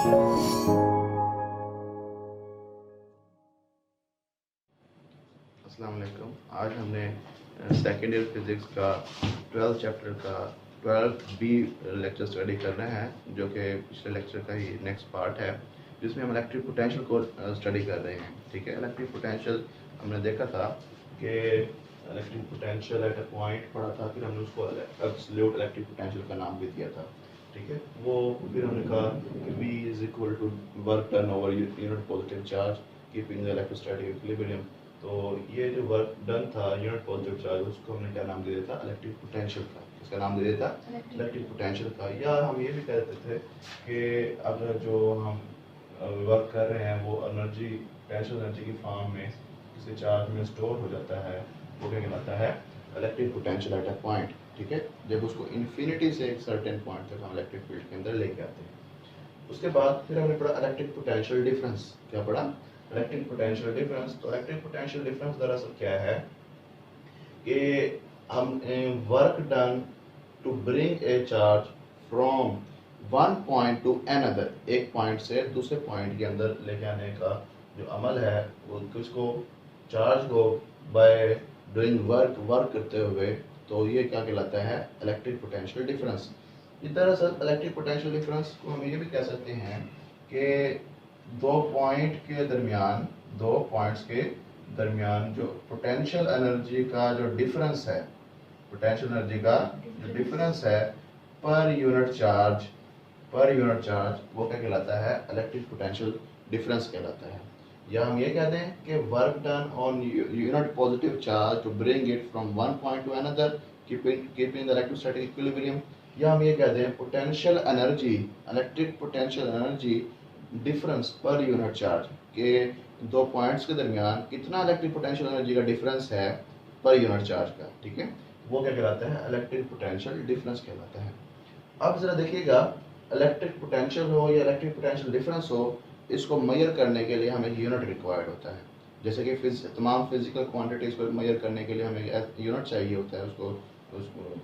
अस्सलाम वालेकुम। आज हमने सेकेंड ईयर फिज़िक्स का 12th चैप्टर का 12B लेक्चर स्टडी करना है, जो कि पिछले लेक्चर का ही नेक्स्ट पार्ट है, जिसमें हम इलेक्ट्रिक पोटेंशियल को स्टडी कर रहे हैं। ठीक है, इलेक्ट्रिक पोटेंशियल हमने देखा था कि electric potential at a point पढ़ा था, फिर हमने उसको एब्सोल्यूट इलेक्ट्रिक पोटेंशियल का नाम भी दिया था। ठीक है, वो फिर हमने कहा कि V is equal to work done over unit positive charge keeping the electrostatic equilibrium. तो ये जो वर्क डन था यूनिट पॉजिटिव चार्ज, उसको हमने क्या नाम दे दिया था? इलेक्ट्रिक पोटेंशियल का। इसका नाम दे दिया था इलेक्ट्रिक पोटेंशियल का। या हम ये भी कहते थे कि अगर जो हम वर्क कर रहे हैं वो एनर्जी, पोटेंशियल एनर्जी की फॉर्म में किसी चार्ज में स्टोर हो जाता है, वो क्या कहलाता है? Electric potential at a point. ठीक है, जब उसको इन्फिनिटी से एक सर्टेन पॉइंट तक हम इलेक्ट्रिक फील्ड के अंदर लेके आते हैं। उसके बाद फिर हमने पढ़ा इलेक्ट्रिक पोटेंशियल डिफरेंस। क्या पढ़ा? Electric potential difference. तो इलेक्ट्रिक पोटेंशियल डिफरेंस दरअसल क्या है कि हम work done to bring a charge from one point to another, एक पॉइंट से दूसरे पॉइंट के अंदर लेके आने का जो अमल है, वो किसको? चार्ज को बाय डूइंग वर्क करते हुए, तो ये क्या कहलाता है? Electric potential difference. इस दरअसल इलेक्ट्रिक पोटेंशियल डिफरेंस को हम ये भी कह सकते हैं कि दो पॉइंट्स के दरमियान जो पोटेंशियल एनर्जी का जो डिफरेंस है, पोटेंशियल एनर्जी का जो डिफरेंस है पर यूनिट चार्ज, वो क्या कहलाता है? इलेक्ट्रिक पोटेंशियल डिफरेंस कहलाता है। या हम ये कहते हैं कि work done on unit positive charge to bring it from one point to another keeping the electrostatic equilibrium. या हम ये कहते हैं potential energy, electric potential energy difference per unit charge के दो पॉइंट्स के दरमियान कितना इलेक्ट्रिक पोटेंशियल एनर्जी का डिफरेंस है पर यूनिट चार्ज का। ठीक है, वो क्या कहलाता है? इलेक्ट्रिक पोटेंशियल डिफरेंस कहलाता है। अब जरा देखिएगा, इलेक्ट्रिक पोटेंशियल हो या इलेक्ट्रिक पोटेंशियल डिफरेंस हो, इसको मेजर करने के लिए हमें यूनिट रिक्वायर्ड होता है। जैसे कि तमाम फिजिकल क्वांटिटीज को मेजर करने के लिए हमें यूनिट चाहिए होता है, उसको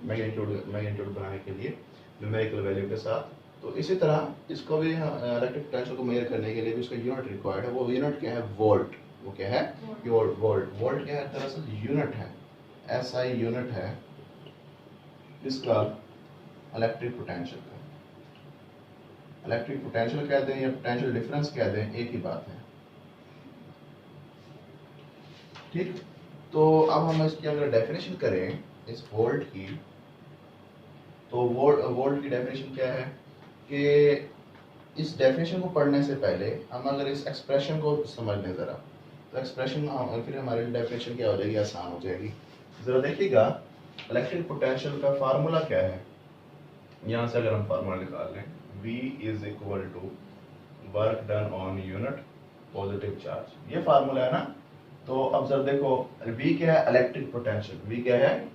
मैग्नीट्यूड बनाने के लिए न्यूमेरिकल वैल्यू के साथ। तो इसी तरह इसको भी इलेक्ट्रिक पोटेंशियल को मेजर करने के लिए भी उसका यूनिट रिक्वायर्ड है। वो यूनिट क्या है? वोल्ट। वो क्या है? वोल्ट क्या है? दरअसल यूनिट है, SI यूनिट है इसका इलेक्ट्रिक पोटेंशियल का। इलेक्ट्रिक पोटेंशियल कह दें या पोटेंशियल डिफरेंस कह दें, एक ही बात है। ठीक, तो अब हम इसकी अगर डेफिनेशन करें इस वोल्ट की, तो वोल्ट की डेफिनेशन क्या है कि इस डेफिनेशन को पढ़ने से पहले हम अगर इस एक्सप्रेशन को समझ लें ज़रा, तो एक्सप्रेशन फिर हमारी डेफिनेशन क्या हो जाएगी? आसान हो जाएगी। ज़रा देखिएगा, इलेक्ट्रिक पोटेंशियल का फार्मूला क्या है? यहाँ से अगर हम फार्मूला निकाल लें, V is equal to work done on unit positive charge, ये फार्मूला है ना। तो अब जरा देखो, V क्या है? Electric potential. V क्या है?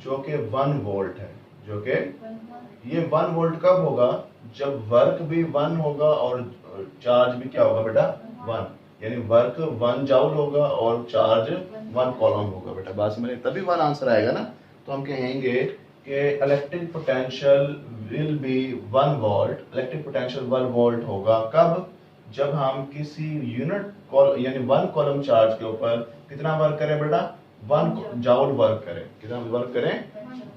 जो कि 1 वोल्ट है। जो कि ये 1 वोल्ट कब होगा? जब वर्क भी 1 होगा और चार्ज भी क्या होगा बेटा? 1। यानी वर्क 1 जूल होगा और चार्ज 1 कॉलम होगा बेटा। बात समझ, तभी 1 आंसर आएगा ना। तो हम कहेंगे कि electric potential will be 1 volt. Electric potential 1 volt होगा कब? जब हम किसी यूनिट यानी 1 कॉलम चार्ज के ऊपर कितना वर्क करें बेटा? 1 जूल वर्क करें। कितना वर्क करें?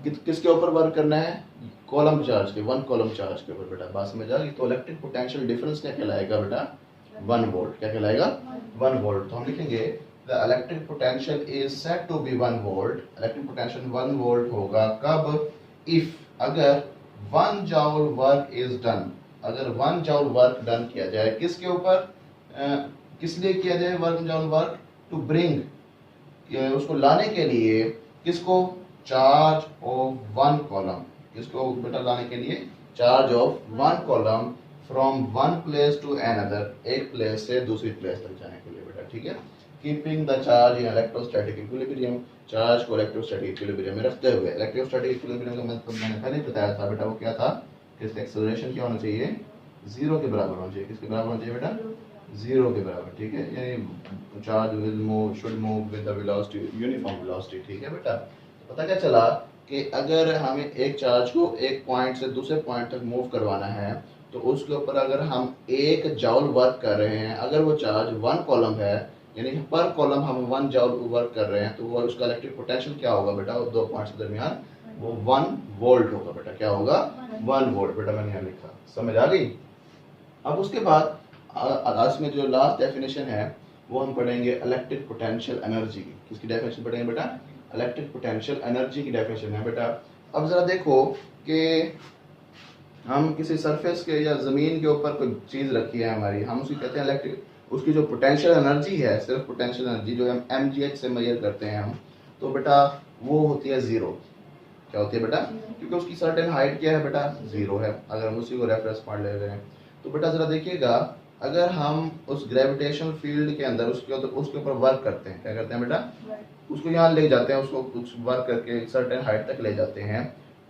किसके ऊपर वर्क करना है? कॉलम चार्ज के, 1 कॉलम चार्ज के ऊपर बेटा। बात समझ आ गई? तो इलेक्ट्रिक पोटेंशियल डिफरेंस क्या कहलाएगा बेटा? 1 वोल्ट। क्या कहलाएगा? 1 वोल्ट। तो हम लिखेंगे the electric potential is said to be 1 volt. Electric potential 1 volt होगा कब? इफ, अगर 1 जूल वर्क इज डन, अगर 1 जूल वर्क डन किया जाए। किसके ऊपर? किस लिए किया जाए 1 जूल वर्क? टू ब्रिंग, उसको लाने के लिए किसको? Charge of 1 coulomb. किसको बेटा लाने के लिए? Charge of 1 coulomb from 1 place to another, एक प्लेस से दूसरी प्लेस तक जाने के लिए बेटा। ठीक है, keeping the charge in electrostatic equilibrium, charge को इलेक्ट्रोस्टैटिक इक्विलिब्रियम में रखते हुए। इलेक्ट्रोस्टैटिक इक्विलिब्रियम का मतलब मैंने पहले बताया था बेटा, वो क्या था? इसका एक्सेलरेशन क्या होना चाहिए? 0 के बराबर होना चाहिए। किसके बराबर होना चाहिए बेटा? 0 के बराबर। ठीक है, यानी charge will move, should move with the velocity, uniform velocity. ठीक है बेटा, तो पता क्या चला कि अगर हमें एक चार्ज को एक पॉइंट से दूसरे पॉइंट तक मूव करवाना है, तो उसके ऊपर अगर हम 1 जॉल वर्क कर रहे हैं, अगर वो चार्ज 1 कॉलम है, यानी कि पर कॉलम हम 1 जॉल वर्क कर रहे हैं, तो वो उसका इलेक्ट्रिक पोटेंशियल क्या होगा बेटा, वो 2 पॉइंट्स के दरमियान वो 1 वोल्ट होगा बेटा। क्या होगा? 1 वोल्ट बेटा, मैंने यहाँ लिखा, समझ आ गई। अब उसके बाद आज में जो लास्ट डेफिनेशन है वो हम पढ़ेंगे इलेक्ट्रिक पोटेंशियल एनर्जी की। किसकी डेफिनेशन पढ़ेंगे बेटा? इलेक्ट्रिक पोटेंशियल एनर्जी की डेफिनेशन है बेटा। अब जरा देखो कि हम किसी सरफेस के या ज़मीन के ऊपर कोई चीज़ रखी है हमारी, हम उसकी कहते हैं इलेक्ट्रिक, उसकी जो पोटेंशियल एनर्जी है, सिर्फ पोटेंशियल एनर्जी जो हम mgh से मेजर करते हैं हम, तो बेटा वो होती है 0। क्या होती है बेटा? क्योंकि उसकी सर्टेन हाइट क्या है बेटा? 0 है। अगर हम उसी को रेफरेंस पॉइंट ले रहे हैं तो बेटा ज़रा देखिएगा, अगर हम उस ग्रेविटेशनल फील्ड के अंदर उसके ऊपर वर्क करते हैं, क्या करते हैं बेटा? उसको यहाँ ले जाते हैं, उसको कुछ वर्क करके एक सर्टेन हाइट तक ले जाते हैं,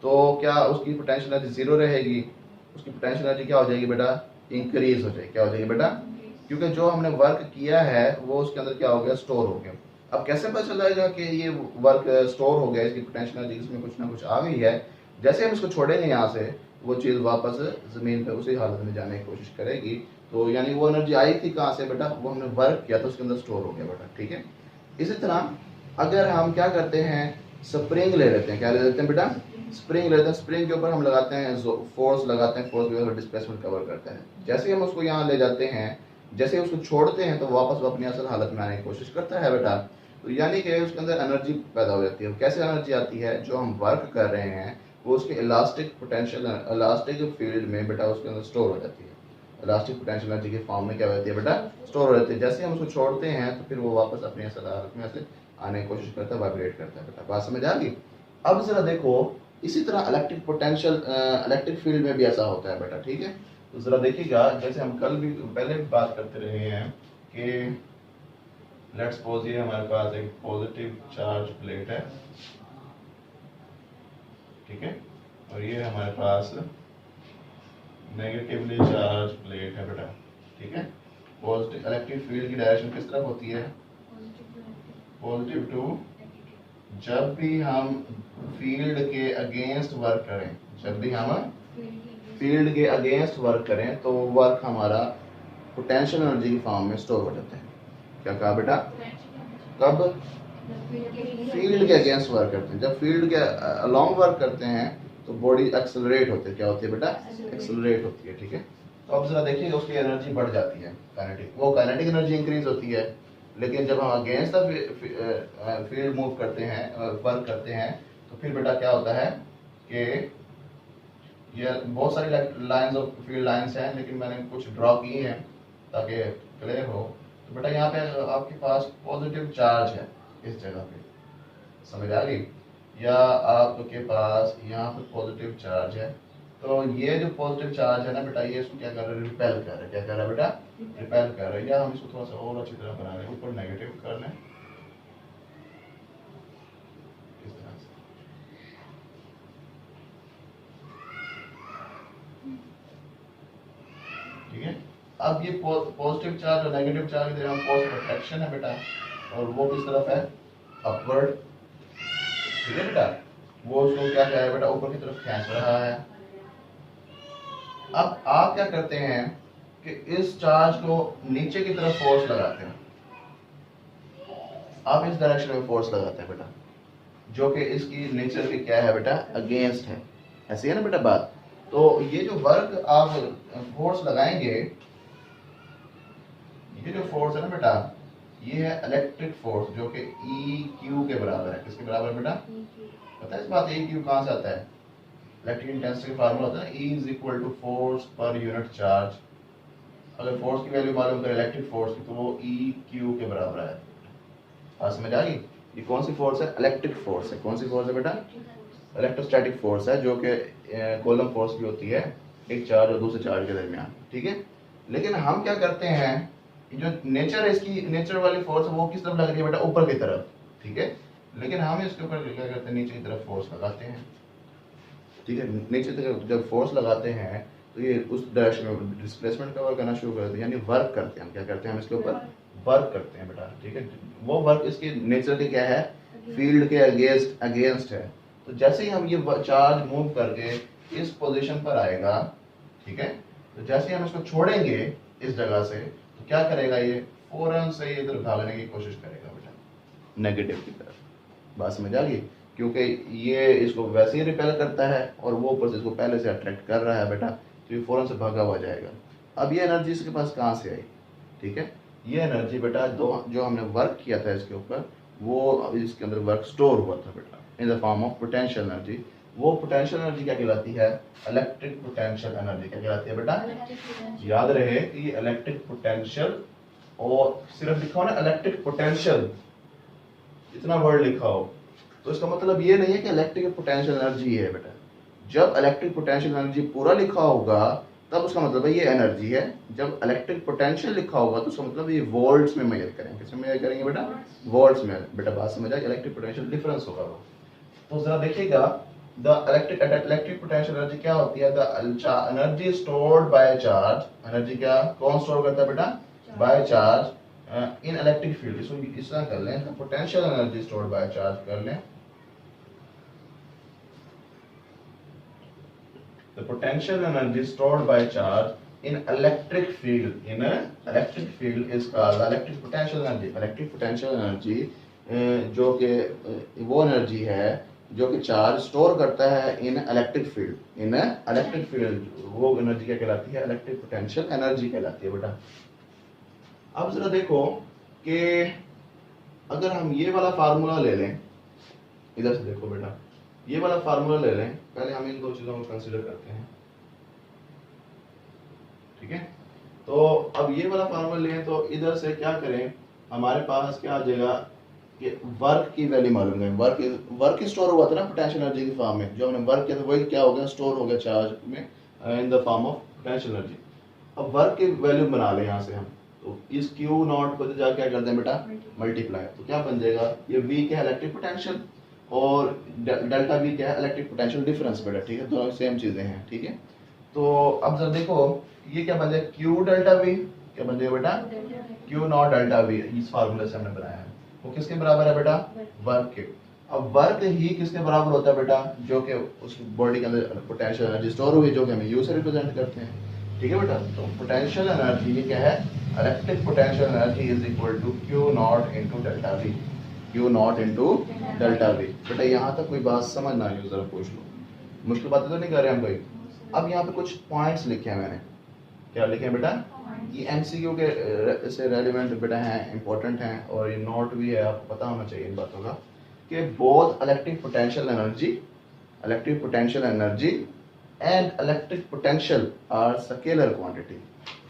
तो क्या उसकी पोटेंशियल एनर्जी 0 रहेगी? उसकी पोटेंशियल एनर्जी क्या हो जाएगी बेटा? इंक्रीज हो जाएगी। क्या हो जाएगी बेटा? क्योंकि जो हमने वर्क किया है वो उसके अंदर क्या हो गया? स्टोर हो गया। अब कैसे पता चलेगा कि ये वर्क स्टोर हो गया, इसकी पोटेंशियल एनर्जी इसमें कुछ ना कुछ आ गई है? जैसे हम इसको छोड़ेंगे यहाँ से, वो चीज़ वापस ज़मीन पर उसी हालत में जाने की कोशिश करेगी। तो यानी वो एनर्जी आई थी कहाँ से बेटा? वो हमने वर्क किया तो उसके अंदर स्टोर हो गया बेटा। ठीक है। इसी तरह अगर हम क्या करते हैं, स्प्रिंग ले लेते हैं, क्या ले लेते हैं बेटा? स्प्रिंग लेते हैं। स्प्रिंग के ऊपर हम लगाते हैं फोर्स लगाते हैं, फोर्स जो डिस्प्लेसमेंट कवर करता है। जैसे हम उसको यहाँ ले जाते हैं, जैसे ही उसको छोड़ते हैं तो वापस वो अपनी असल हालत में आने की कोशिश करता है बेटा। तो यानी कि उसके अंदर एनर्जी पैदा हो जाती है। कैसे एनर्जी आती है? जो हम वर्क कर रहे हैं वो उसके इलास्टिक पोटेंशियल, इलास्टिक फील्ड में बेटा उसके अंदर स्टोर हो जाती है। इलास्टिक पोटेंशियल एनर्जी के फॉर्म में क्या होती है बेटा? स्टोर हो जाती है। जैसे हम उसको छोड़ते हैं तो फिर वो वापस अपनी असल हालत में ऐसे आने की कोशिश करता है, वाइब्रेट करता है बेटा। बात समझ आ गई? अब जरा देखो, इसी तरह इलेक्ट्रिक पोटेंशियल, इलेक्ट्रिक फील्ड में भी ऐसा होता है बेटा। ठीक है। तो जरा देखिएगा, जैसे हम कल भी पहले भी बात करते रहे हैं कि लेट्स सपोज ये हमारे पास एक पॉजिटिव चार्ज प्लेट है, ठीक है, और ये हमारे पास नेगेटिवली चार्ज प्लेट है बेटा। ठीक है। पॉजिटिव इलेक्ट्रिक फील्ड की डायरेक्शन किस तरफ होती है? Positive to. जब भी हम फील्ड के अगेंस्ट वर्क करें, जब भी हम फील्ड के अगेंस्ट वर्क करें तो वर्क हमारा पोटेंशियल एनर्जी की फॉर्म में स्टोर हो जाता है। क्या कहा बेटा? कब? फील्ड के अगेंस्ट वर्क करते हैं। जब फील्ड के अलोंग वर्क करते हैं तो बॉडी एक्सेलरेट होती है। क्या होती है बेटा? एक्सेलरेट होती है। ठीक है। तो अब जरा देखिए, उसकी एनर्जी बढ़ जाती है, काइनेटिक, वो काइनेटिक एनर्जी इंक्रीज होती है। लेकिन जब हम अगेंस्ट द फील्ड मूव करते हैं, वर्क करते हैं, तो फिर बेटा क्या होता है कि ये बहुत सारी लाइंस ऑफ फील्ड लाइंस हैं, लेकिन मैंने कुछ ड्रॉ की हैं ताकि क्लियर हो। तो बेटा यहाँ पे आपके पास पॉजिटिव चार्ज है इस जगह पे, समझ आ गई? या आपके पास यहाँ पे पॉजिटिव चार्ज है, तो ये जो पॉजिटिव चार्ज है ना बेटा, ये इसको क्या कर रहा है? रिपेल कर रहा है। क्या कर रहा है बेटा? रिपेल कर रहा है। या हम इसको थोड़ा सा और अच्छी तरह बना रहे हैं, ऊपर नेगेटिव कर लें इस तरह से। ठीक है। अब ये पॉजिटिव चार्ज और नेगेटिव चार्ज के दरमियान फोर्स ऑफ अट्रैक्शन है बेटा, और वो किस तरफ है? अपवर्ड। ठीक है बेटा। वो उसको क्या कर रहा है बेटा? ऊपर की तरफ खींच रहा है। अब आप क्या करते हैं कि इस चार्ज को नीचे की तरफ फोर्स लगाते हैं। आप इस डायरेक्शन में फोर्स लगाते हैं बेटा, जो कि इसकी नेचर की क्या है बेटा? अगेंस्ट है। ऐसी है ना बेटा बात? तो ये जो वर्क आप फोर्स लगाएंगे, ये जो फोर्स है ना बेटा, ये है इलेक्ट्रिक फोर्स, जो कि EQ के बराबर है। किसके बराबर बेटा? पता है इस बात? EQ कहाँ से आता है? इलेक्ट्रिक इंटेंसिटी फार्मूला होता है ना, E is equal to force per unit charge. अगर फोर्स की वैल्यू मालूम करें इलेक्ट्रिक फोर्स की, तो वो EQ के बराबर है। बात समझ आ गई? ये कौन सी फोर्स है? इलेक्ट्रिक फोर्स है। कौन सी फोर्स है बेटा? इलेक्ट्रोस्टैटिक फोर्स है, जो कि कॉलम फोर्स भी होती है एक चार्ज और दूसरे चार्ज के दरमियान। ठीक है। लेकिन हम क्या करते हैं, जो नेचर है इसकी, नेचर वाली फोर्स वो किस तरफ लग रही है बेटा? ऊपर की तरफ। ठीक है। लेकिन हम इसके ऊपर क्या करते हैं? नीचे की तरफ फोर्स लगाते हैं। ठीक है। नीचे की तरफ जब फोर्स लगाते हैं तो ये उस डायरेक्शन में डिस्प्लेसमेंट कवर करना शुरू करते हैं, यानी वर्क करते हैं। हम क्या करते हैं? हम इसके ऊपर वर्क करते हैं बेटा। ठीक है। वो वर्क इसकी नेचर की क्या है? फील्ड के अगेंस्ट है। तो जैसे ही हम ये चार्ज मूव करके इस पोजीशन पर आएगा, ठीक है, तो जैसे हम इसको छोड़ेंगे इस जगह से तो क्या करेगा, ये फौरन से इधर भागने की कोशिश करेगा बेटा, नेगेटिव की तरफ। बात समझ आ गई? क्योंकि ये इसको वैसे ही रिपेल करता है और वो ऊपर से इसको पहले से अट्रैक्ट कर रहा है बेटा, तो ये फौरन से भागा हुआ जाएगा। अब ये एनर्जी इसके पास कहाँ से आई? ठीक है, ये एनर्जी बेटा जो हमने वर्क किया था इसके ऊपर, वो इसके अंदर वर्क स्टोर हुआ था बेटा in the form of potential energy. वो पोटेंशियल एनर्जी क्या कहलाती है? Electric potential energy. क्या कहलाती है बेटा? याद रहे कि इलेक्ट्रिक पोटेंशियल, और सिर्फ लिखा हो ना इलेक्ट्रिक पोटेंशियल, इतना वर्ड लिखा हो तो इसका मतलब ये नहीं है कि इलेक्ट्रिक पोटेंशियल एनर्जी है बेटा। जब इलेक्ट्रिक पोटेंशियल एनर्जी पूरा लिखा होगा तब उसका मतलब है ये एनर्जी है। जब इलेक्ट्रिक पोटेंशियल लिखा होगा तो उसका मतलब ये वोल्ट्स में मेजर करेंगे। किसमें मेजर करेंगे बेटा? वोल्ट्स में। बेटा बात समझ आई? इलेक्ट्रिक पोटेंशियल डिफरेंस होगा वो। तो जरा देखिएगा, द इलेक्ट्रिक पोटेंशियल एनर्जी क्या होती है? The energy stored by charge. Energy क्या कौन स्टोर करता है बेटा? By charge in electric field. इसको इस तरह कर लें, potential energy stored by charge कर लें। The potential energy stored by charge in electric field, is called electric potential energy. Electric potential energy जो कि वो एनर्जी है जो कि चार्ज स्टोर करता है इन इलेक्ट्रिक फील्ड। वो एनर्जी क्या कहलाती है? इलेक्ट्रिक पोटेंशियल एनर्जी कहलाती है बेटा। अब जरा देखो कि अगर हम ये वाला फार्मूला ले लें, इधर से देखो बेटा, ये वाला फार्मूला ले लें। पहले हम इन दो चीजों को कंसीडर करते हैं, ठीक है? तो अब ये वाला फार्मूला लें तो इधर से क्या करें, हमारे पास क्या आ जाएगा कि वर्क की वैल्यू मालूम है। वर्क स्टोर हुआ था ना पोटेंशियल एनर्जी की फॉर्म में, जो हमने वर्क किया था वही क्या हो गया? स्टोर हो गया चार्ज में in the form of potential energy. अब वर्क की वैल्यू बना लें यहाँ से हम, तो इस Q नॉट को जाकर क्या कर दें बेटा? मल्टीप्लाई। तो क्या बन जाएगा? ये V क्या है? इलेक्ट्रिक पोटेंशियल, और डेल्टा V क्या है? इलेक्ट्रिक पोटेंशियल डिफरेंस बेटा। ठीक है, दोनों सेम चीजें हैं। ठीक है, तो अब जरा देखो ये क्या बन जाएगा? Q डेल्टा V क्या बन जाएगा बेटा? Q not delta V। इस फार्मूले से हमने बनाया है, वो किसके बराबर है बेटा? वर्क के। अब वर्क ही किसके बराबर होता है बेटा? जो कि उस बॉडी के अंदर पोटेंशियल एनर्जी स्टोर हुई, जो कि हम U से रिप्रेजेंट करते हैं। ठीक है बेटा, तो पोटेंशियल एनर्जी ये क्या है? Electric potential energy is equal to Q naught into delta V। Q naught into delta V। बेटा यहाँ तक कोई बात समझ ना आई हो जरा पूछ लो, मुश्किल बातें तो नहीं कर रहे हम कोई। अब यहाँ पे कुछ पॉइंट्स लिखे हैं मैंने। क्या लिखे हैं बेटा? ये MCQ के से रेलिवेंट बेटा हैं, इंपॉर्टेंट हैं, और ये नोट भी है, आपको पता होना चाहिए इन बातों का कि both electric potential energy and electric potential are scalar quantity.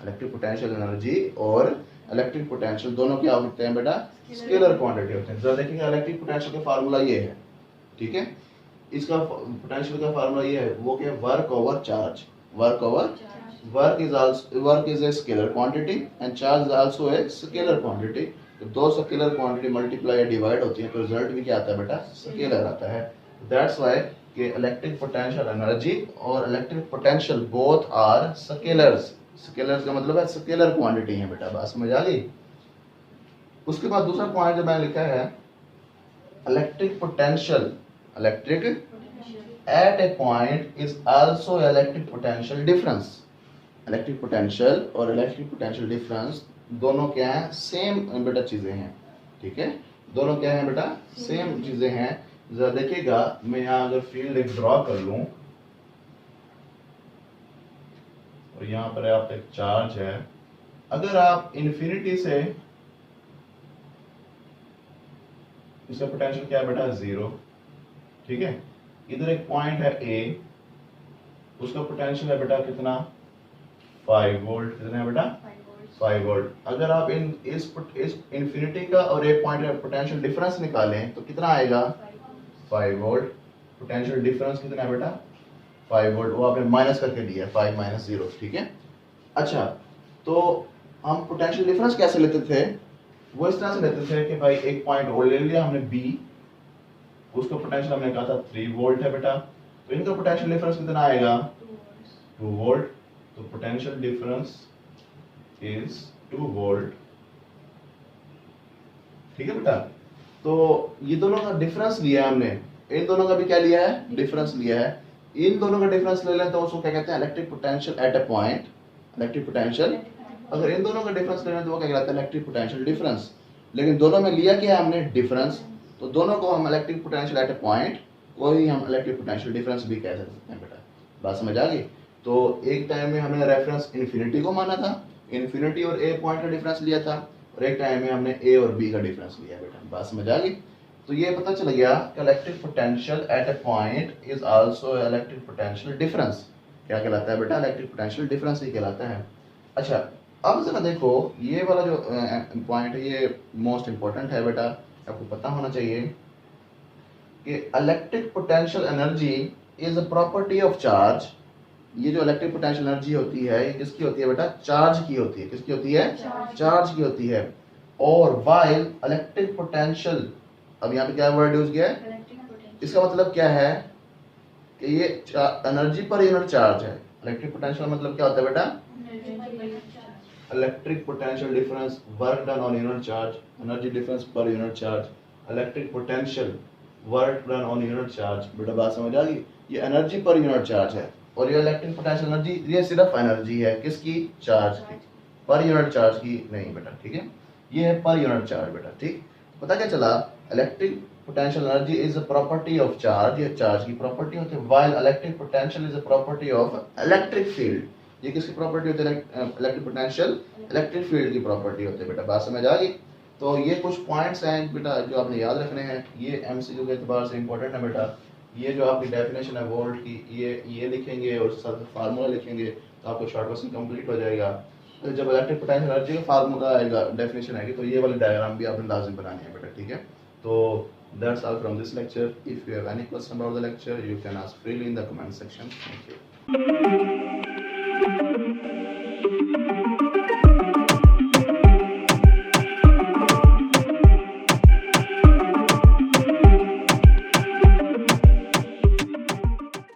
Electric potential energy और इलेक्ट्रिक पोटेंशियल दोनों क्या होते हैं बेटा? स्केलर क्वांटिटी होते हैं। जरा देखिए इलेक्ट्रिक पोटेंशियल का फार्मूला ये है, ठीक है? इसका पोटेंशियल का फार्मूला ये है, वो क्या? Work over charge. Work is a scalar quantity and charge is also a scalar quantity। तो दो स्केलर क्वांटिटी मल्टीप्लाई या डिवाइड होती है तो रिजल्ट भी क्या आता है बेटा? स्केलर आता है। दैट्स व्हाई कि इलेक्ट्रिक पोटेंशियल एनर्जी और electric potential both are scalars. Scalars का मतलब है स्केलर क्वांटिटी है बेटा। बात समझ आ गई? उसके बाद दूसरा पॉइंट जो मैंने लिखा है, electric potential at a point is also electric potential difference। Electric potential और इलेक्ट्रिक पोटेंशियल डिफरेंस दोनों क्या है? सेम बेटा चीजें हैं। ठीक है, दोनों क्या है बेटा? सेम चीजें हैं। जरा देखिएगा, मैं यहाँ अगर फील्ड एक ड्रॉ कर लूं और यहाँ पर आप एक चार्ज है, अगर आप इन्फिनिटी से, इसका पोटेंशियल क्या है बेटा? 0। ठीक है, इधर एक पॉइंट है A, उसका पोटेंशियल है बेटा कितना? 5 वोल्ट। कितना है बेटा? 5 वोल्ट। अगर आप इस इन्फिनिटी का और एक पॉइंट का पोटेंशियल डिफरेंस निकालें तो कितना आएगा? 5 वोल्ट। पोटेंशियल डिफरेंस कितना है बेटा? 5 वोल्ट। वो आपने माइनस करके दिया, 5 माइनस 0। ठीक है, अच्छा, तो हम पोटेंशियल डिफरेंस कैसे लेते थे? वो इस तरह से लेते थे कि भाई एक पॉइंट और ले लिया हमने B, उसका पोटेंशियल हमने कहा था 3 वोल्ट है बेटा, तो इनका पोटेंशियल डिफरेंस कितना आएगा? 2 वोल्ट। तो पोटेंशियल डिफरेंस इज 2 वोल्ट। ठीक है बेटा, तो ये दोनों का डिफरेंस लिया है हमने, इन दोनों का भी क्या लिया है? डिफरेंस लिया है। इन दोनों का डिफरेंस ले लें तो उसको क्या कहते हैं? Electric potential at a point. Electric potential. अगर इन दोनों का डिफरेंस लेना तो वो क्या कहलाता है, इलेक्ट्रिक पोटेंशियल डिफरेंस। लेकिन दोनों में लिया क्या है हमने, डिफरेंस, तो दोनों को हम electric potential at A point को ही हम इलेक्ट्रिक पोटेंशियल डिफरेंस भी कह सकते हैं बेटा। बात समझ आ गई। तो एक टाइम में हमने रेफरेंस इन्फिनिटी को माना था, इन्फिनिटी और ए पॉइंट का डिफरेंस लिया था, और एक टाइम में हमने ए और बी का डिफरेंस लिया बेटा। बात समझ आ गई। तो ये पता चल गया कि electric potential at A point is also electric potential difference. क्या कहलाता है बेटा, इलेक्ट्रिक पोटेंशियल डिफरेंस ही कहलाता है। अच्छा, अब जरा देखो ये वाला जो पॉइंट है ये मोस्ट इंपॉर्टेंट है बेटा, आपको पता होना चाहिए कि electric potential energy is a property of charge. ये जो इलेक्ट्रिक पोटेंशियल एनर्जी होती है ये किसकी होती है बेटा, चार्ज की होती है। किसकी होती है, चार्ज की होती है। और व्हाइल इलेक्ट्रिक पोटेंशियल, अब यहाँ पे क्या वर्ड यूज किया है, इसका मतलब क्या है कि ये एनर्जी पर यूनिट चार्ज है। इलेक्ट्रिक पोटेंशियल मतलब क्या होता है बेटा, electric potential difference work done on unit charge, energy difference per unit charge, electric potential work done on unit charge. बेटा बात समझ आ गई, ये एनर्जी पर यूनिट चार्ज है। और ये इलेक्ट्रिक पोटेंशियल एनर्जी ये सिर्फ एनर्जी है, किसकी, चार्ज की, पर यूनिट चार्ज की नहीं बेटा, ठीक है। ये है पर यूनिट चार्ज बेटा, ठीक। पता क्या चला, electric potential energy is a property of charge, ये चार्ज की प्रॉपर्टी होती है, while electric potential is a property of electric field. ये किसकी प्रॉपर्टी होती है, इलेक्ट्रिक पोटेंशियल इलेक्ट्रिक फील्ड की प्रॉपर्टी होती है बेटा। बात समझ आ गई। तो ये कुछ पॉइंट्स हैं बेटा जो आपने याद रखने हैं, ये एमसीक्यू के एतबार से इंपॉर्टेंट है बेटा। ये जो आपकी डेफिनेशन है वोल्ट की, ये लिखेंगे और साथ फार्मूला लिखेंगे तो आपको शॉर्ट क्वेश्चन कंप्लीट हो जाएगा। तो जब इलेक्ट्रिक पोटेंशियल एनर्जी का फार्मूला आएगा, डेफिनेशन आएगी, तो ये वाली डायग्राम भी आपने लाजिम बनानी है बेटा, ठीक है। तो that's all from this lecture. If you have any question about the lecture, you can ask freely in the comment section. Thank you.